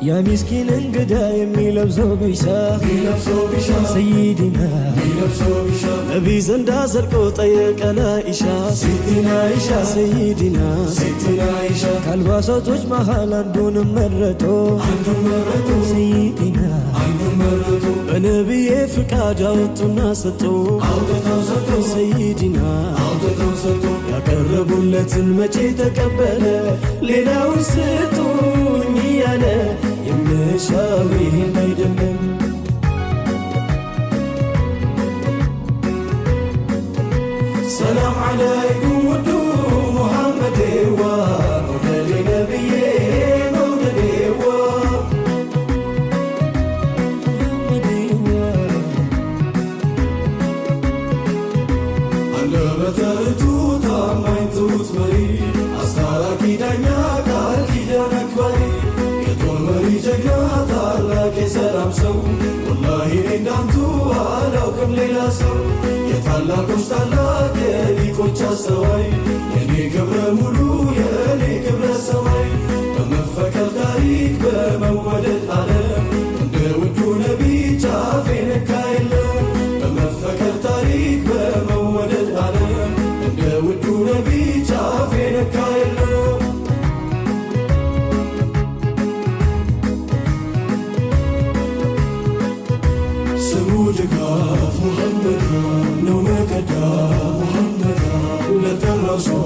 يا مسكين انقدا የሚለብሰው ቢሻ ሰይድና ነቢ ዘንዳ ዘልቆ ጠየቀ ለኢሻ ሰይድና ከአልባሳቶች መሃል አንዱን መረጦ ሰይድና በነቢዬ ፍቃድ አወጡና ሰጡ ሰይድና ያቀረቡለትን መቼ ተቀበለ ሌላውን ስጡኝ እያለ የምሻው ይሄን አይደለም ሰላም ዓለይኩም ውዱ ሙሐመዴዋ መውለዴ ነቢዬ መውለዴዋ አንደበተ ርቱዕ ታማኝ ትሁት መሪ አስታራቂ ዳኛ ቃል ኪዳን አክባሪ የጦር መሪ ጀግና ታላቅ የሰላም ሰው ወላሂ እኔ እንዳንቱ አላውቅም ሌላ ሰው የታላቆች ታላቅ የሊቆች አስተዋይ የኔ ክብረ ሙሉ የኔ ክብረ ሰማይ በመፈቀር ታሪክ በመወደድ ዓለም እንደ ውዱ ነቢ ጫፍ የነካ የለም በመፈቀር ታሪክ በመወደድ ዓለም እንደ ውዱ ነቢ ጫፍ የነካ የለም ስሙ ድጋፍ ሙሐመድ ነው መከዳ ሙሐመድ ለጠራው ሰው